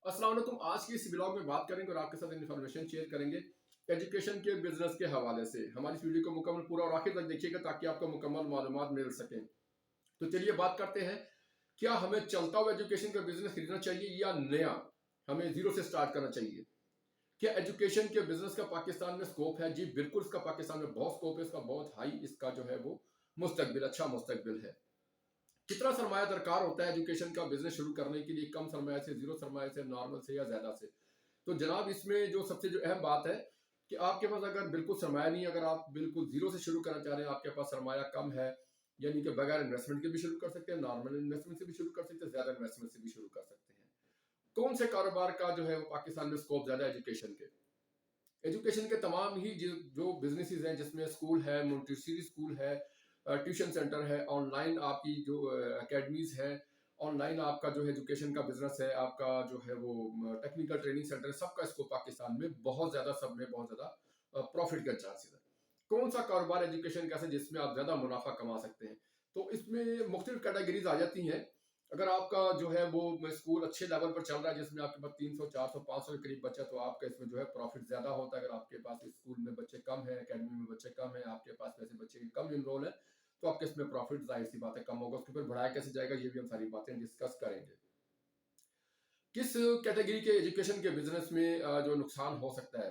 अस्सलाम वालेकुम। आज की इस ब्लॉग में बात करेंगे और आपके साथ इन्फॉर्मेशन शेयर करेंगे एजुकेशन के बिजनेस के हवाले से। हमारी इस वीडियो को मुकम्मल पूरा और आखिर तक देखिएगा ताकि आपको मुकम्मल मालूमात मिल सके। तो चलिए बात करते हैं, क्या हमें चलता हुआ एजुकेशन का बिजनेस खरीदना चाहिए या नया हमें जीरो से स्टार्ट करना चाहिए? क्या एजुकेशन के बिजनेस का पाकिस्तान में स्कोप है? जी बिल्कुल, इसका पाकिस्तान में बहुत स्कोप है, इसका बहुत हाई इसका जो है वो मुस्तकबिल, अच्छा मुस्तकबिल है। कितना सरमाया दरकार होता है एजुकेशन का बिजनेस शुरू करने के लिए? कम सरमाया से, जीरो सरमाया से, नॉर्मल से या ज्यादा से? तो जनाब इसमें जो सबसे जो अहम बात है कि आपके पास अगर बिल्कुल सरमाया नहीं है, अगर आप बिल्कुल जीरो से शुरू करना चाह रहे हैं, आपके पास सरमाया कम है, यानी कि बगैर इन्वेस्टमेंट के भी शुरू कर सकते हैं, नॉर्मल इन्वेस्टमेंट से भी शुरू कर सकते हैं, ज्यादा इन्वेस्टमेंट से भी शुरू कर सकते हैं। कौन से कारोबार का जो है वो पाकिस्तान में स्कोप ज्यादा है एजुकेशन के? एजुकेशन के तमाम ही जो बिजनेसेस हैं, जिसमें स्कूल है, मोंटेसरी स्कूल है, ट्यूशन सेंटर है, ऑनलाइन आपकी जो अकेडमीज है, ऑनलाइन आपका जो एजुकेशन का बिजनेस है, आपका जो है वो टेक्निकल ट्रेनिंग सेंटर है, सबका इसको पाकिस्तान में बहुत ज्यादा, सब में बहुत ज्यादा प्रॉफिट का चांसेस है। कौन सा कारोबार एजुकेशन का है जिसमें आप ज्यादा मुनाफा कमा सकते हैं? तो इसमें मुख्तलिफ कैटेगरीज आ जाती हैं। अगर आपका जो है वो स्कूल अच्छे लेवल पर चल रहा है, जिसमें आपके पास 300 400 500 के करीब बच्चा, तो आपका इसमें जो है प्रॉफिट ज्यादा होता है। अगर आपके पास स्कूल में बच्चे कम है, एकेडमी में बच्चे कम है, आपके पास वैसे बच्चे कम इनरोल है, तो आपके इसमें प्रॉफिट जाहिर सी बात है कम होगा। उसके ऊपर बढ़ाया कैसे जाएगा, ये भी हम सारी बातें डिस्कस करेंगे। किस कैटेगरी के एजुकेशन के बिजनेस में जो नुकसान हो सकता है?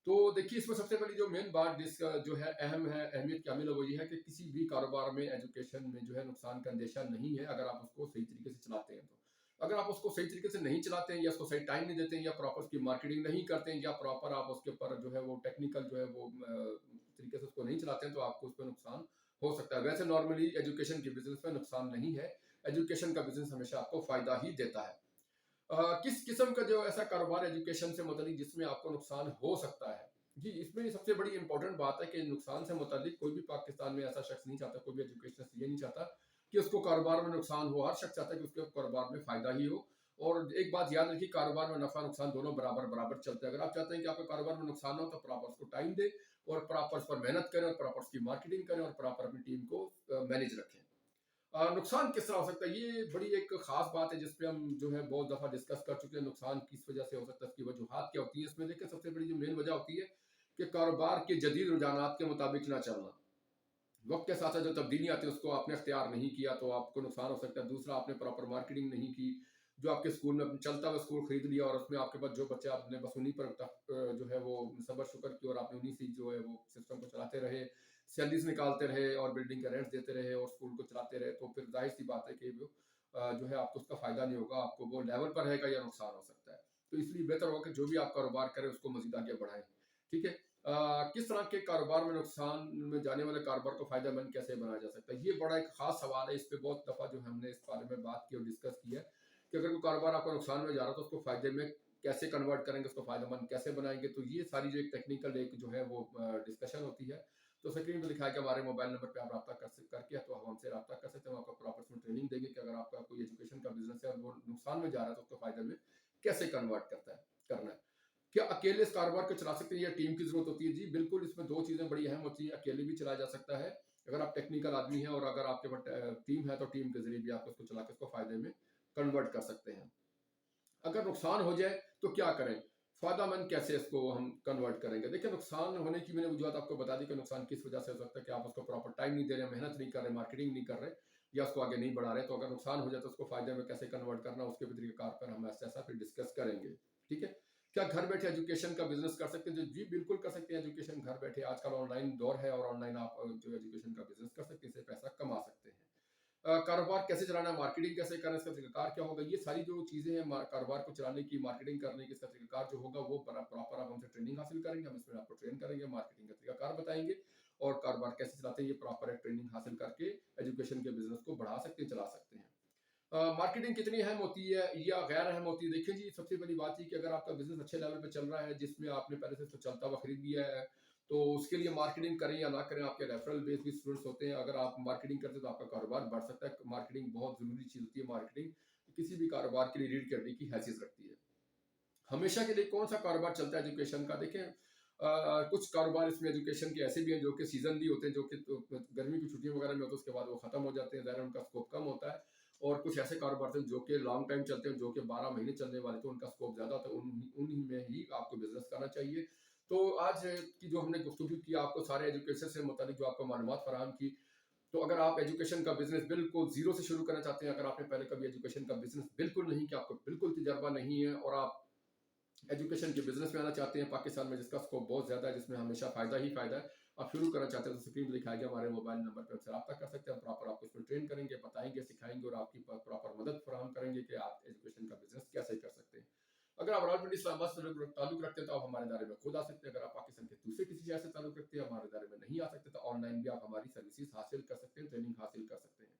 तो देखिए, इसमें सबसे पहली जो मेन बात जो है अहम है, अहमियत की हामिल है, वो ये है कि किसी भी कारोबार में एजुकेशन में जो है नुकसान का अंदेशा नहीं है, अगर आप उसको सही तरीके से चलाते हैं तो। अगर आप उसको सही तरीके से नहीं चलाते हैं, या उसको सही टाइम नहीं देते हैं, या प्रॉपर उसकी मार्केटिंग नहीं करते हैं, या प्रॉपर आप उसके ऊपर जो है वो टेक्निकल जो है वो तरीके से उसको नहीं चलाते हैं, तो आपको उस पर नुकसान हो सकता है। वैसे नॉर्मली एजुकेशन के बिजनेस में नुकसान नहीं है, एजुकेशन का बिजनेस हमेशा आपको फायदा ही देता है। किस किस्म का जो ऐसा कारोबार एजुकेशन से मुतालिक जिसमें आपको नुकसान हो सकता है? जी, इसमें सबसे बड़ी इंपॉर्टेंट बात है कि नुकसान से मुतालिक कोई भी पाकिस्तान में ऐसा शख्स नहीं चाहता, कोई भी एजुकेशनिस्ट ये नहीं चाहता कि उसको कारोबार में नुकसान हो। हर शख्स चाहता है कि उसके कारोबार में फायदा ही हो। और एक बात याद रखिए, कारोबार में नफा नुकसान दोनों बराबर बराबर चलते हैं। अगर आप चाहते हैं कि आपके कारोबार में नुकसान हो, तो प्रॉपर उसको टाइम दे और प्रॉपर उस पर मेहनत करें और प्रॉपर उसकी मार्केटिंग करें और प्रॉपर अपनी टीम को मैनेज रखें। नुकसान किस तरह हो सकता है, ये बड़ी एक खास बात है जिसपे हम जो है बहुत दफा डिस्कस कर चुके हैं। नुकसान किस वजह से हो सकता है, इसकी वजूहात क्या होती है? इसमें देखिए, सबसे बड़ी जो मेन वजह होती है कि कारोबार के जदीद रुझानात के मुताबिक ना चलना। वक्त के साथ साथ जो तब्दीली आती है उसको आपने अख्तियार नहीं किया, तो आपको नुकसान हो सकता है। दूसरा, आपने प्रॉपर मार्केटिंग नहीं की। जो आपके स्कूल में चलता हुआ स्कूल खरीद लिया और उसमें आपके पास जो बच्चे, आपने बस उन्हीं पर जो है वो सबर शुक्र की और आपने उन्हीं से जो है वो सिस्टम को चलाते रहे, सैलरीज निकालते रहे और बिल्डिंग का रेंट देते रहे और स्कूल को चलाते रहे, तो फिर जाहिर सी बात है कि वो जो है आपको उसका फायदा नहीं होगा, आपको वो लेवल पर रहेगा या नुकसान हो सकता है। तो इसलिए बेहतर होगा कि जो भी आप कारोबार करें उसको मजीद आगे बढ़ाएं। ठीक है। किस तरह के कारोबार में नुकसान में जाने वाले कारोबार को फायदेमंद कैसे बनाया जा सकता है? ये बड़ा एक खास सवाल है। इस पे बहुत दफा जो हमने इस बारे में बात की और डिस्कस की है कि अगर कोई कारोबार आपका नुकसान में जा रहा है तो उसको फायदे में कैसे कन्वर्ट करेंगे, उसको फायदेमंद कैसे बनाएंगे। तो ये सारी जो एक टेक्निकल एक जो है वो डिस्कशन होती है। तो स्क्रीन पर दिखाया कि हमारे मोबाइल नंबर पे आप रब्ता करके तो हम हमसे रब्ता कर सकते हैं। हम आपको प्रॉपर उसमें ट्रेनिंग देंगे कि अगर आपका कोई एजुकेशन का बिजनेस है और वो नुकसान में जा रहा है तो उसको फायदे में कैसे कन्वर्ट करना है। क्या अकेले इस कारोबार को चला सकते हैं या टीम की जरूरत होती है? जी बिल्कुल, इसमें दो चीजें बड़ी अहम होती हैं। अकेले भी चलाया जा सकता है अगर आप टेक्निकल आदमी हैं, और अगर आपके पास टीम है तो टीम के जरिए भी आप उसको चला के उसको फायदे में कन्वर्ट कर सकते हैं। अगर नुकसान हो जाए तो क्या करें? फायदामंद कैसे इसको हम कन्वर्ट करेंगे? देखिए, नुकसान होने की मैंने वजूहत आपको बता दी कि नुकसान किस वजह से हो सकता है कि आप उसको प्रॉपर टाइम नहीं दे रहे, मेहनत नहीं कर रहे, मार्केटिंग नहीं कर रहे, या उसको आगे नहीं बढ़ा रहे। तो अगर नुकसान हो जाए तो उसको फायदे में कैसे कन्वर्ट करना, उसके भी तरीकेकार पर हम ऐसा ऐसा फिर डिस्कस करेंगे। ठीक है। क्या घर बैठे एजुकेशन का बिजनेस कर सकते हैं? जी बिल्कुल कर सकते हैं। एजुकेशन घर बैठे, आजकल ऑनलाइन दौर है और ऑनलाइन आप जो एजुकेशन का बिजनेस कर सकते हैं, इससे पैसा कमा सकते हैं। कारोबार कैसे चलाना है, मार्केटिंग कैसे करना है, इसका तरीकाकार क्या होगा, ये सारी जो चीजें हैं कारोबार को चलाने की, मार्केटिंग करने की, इसका तरीकाकार जो होगा वो प्रॉपर आप हमसे ट्रेनिंग हासिल करेंगे। हम इसमें आपको ट्रेन करेंगे, मार्केटिंग का तरीकाकार बताएंगे और कारोबार कैसे चलाते हैं ये प्रॉपर एक ट्रेनिंग हासिल करके एजुकेशन के बिजनेस को बढ़ा सकते हैं, चला सकते हैं। मार्केटिंग कितनी अहम होती है या गैर अहम होती है? देखिए जी, सबसे पहली बात ये कि अगर आपका बिजनेस अच्छे लेवल पे चल रहा है, जिसमें आपने पहले से तो चलता हुआ खरीद लिया है, तो उसके लिए मार्केटिंग करें या ना करें, आपके रेफरल बेस भी स्टूडेंट्स होते हैं। अगर आप मार्केटिंग करते हैं तो आपका कारोबार बढ़ सकता है। मार्केटिंग बहुत जरूरी चीज होती है। मार्केटिंग किसी भी कारोबार के लिए रीड करने की हैसियत रखती है। हमेशा के लिए कौन सा कारोबार चलता है एजुकेशन का? देखें, कुछ कारोबार इसमें एजुकेशन के ऐसे भी हैं जो कि सीजन भी होते हैं, जो कि तो गर्मी की छुट्टियों वगैरह में होते हैं, उसके बाद वो खत्म हो जाते हैं, ज़ाहिर है उनका स्कोप कम होता है। और कुछ ऐसे कारोबार थे जो कि लॉन्ग टाइम चलते हैं, जो कि 12 महीने चलने वाले थे, उनका स्कोप ज़्यादा था, उन्हीं में ही आपको बिज़नेस करना चाहिए। तो आज की जो हमने गुफ्तगू की, आपको सारे एजुकेशन से मुतालिक जो आपको मालूमात फराहम की, तो अगर आप एजुकेशन का बिज़नेस बिल्कुल ज़ीरो से शुरू करना चाहते हैं, अगर आपने पहले कभी एजुकेशन का बिज़नेस बिल्कुल नहीं किया, आपको बिल्कुल तजुर्बा नहीं है और आप एजुकेशन के बिजनेस में आना चाहते हैं पाकिस्तान में, जिसका स्कोप बहुत ज़्यादा है, जिसमें हमेशा फ़ायदा ही फ़ायदा है, आप शुरू करना चाहते हैं, तो स्क्रीन पर दिखाया गया हमारे मोबाइल नंबर पर हमसे रब्ता कर सकते हैं। हम प्रॉपर आपको इसमें ट्रेन करेंगे, बताएंगे, सिखाएंगे और आपकी प्रॉपर मदद फराहम करेंगे कि आप एजुकेशन का बिजनेस कैसे कर सकते हैं। अगर आप रावलपिंडी इस्लामाबाद से ताल्लुक रखते हैं तो आप हमारे दायरे में खुद आ सकते हैं। अगर आप पाकिस्तान के दूसरे किसी शहर से ताल्लुक रखते हैं, हमारे दायरे में नहीं आ सकते, तो ऑनलाइन भी आप हमारी सर्विसेज हासिल कर सकते हैं, ट्रेनिंग हासिल कर सकते हैं।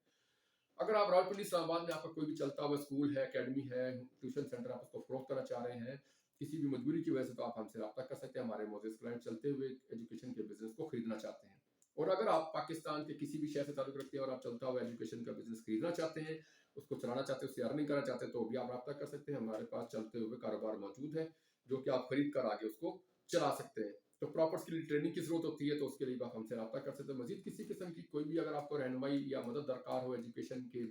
अगर आप रावलपिंडी इस्लामाबाद में आपका कोई भी चलता हुआ स्कूल है, एकेडमी है, ट्यूशन सेंटर, आप उसको फ़रोग़ करना चाह रहे हैं किसी भी मजबूरी की वजह से, तो आप हमसे रब्ता कर सकते हैं। हमारे मोअज़्ज़ज़ क्लाइंट चलते हुए एजुकेशन के बिज़नेस को खरीदना चाहते हैं। और अगर आप पाकिस्तान के किसी भी शहर से ताल्लुक रखते हैं और आप चलता हुआ एजुकेशन का बिज़नेस खरीदना चाहते हैं, उसको चलाना चाहते हैं, उससे अर्निंग करना चाहते हैं, तो भी आप रब्ता कर सकते हैं। हमारे पास चलते हुए कारोबार मौजूद है, जो कि आप खरीद कर आगे उसको चला सकते हैं। तो प्रॉपर उसके लिए ट्रेनिंग की ज़रूरत होती है, तो उसके लिए आप हमसे रब्ता कर सकते हैं। मज़ीद किसी किस्म की कोई भी अगर आपको रहनुमाई या मदद दरकार हो एजुकेशन के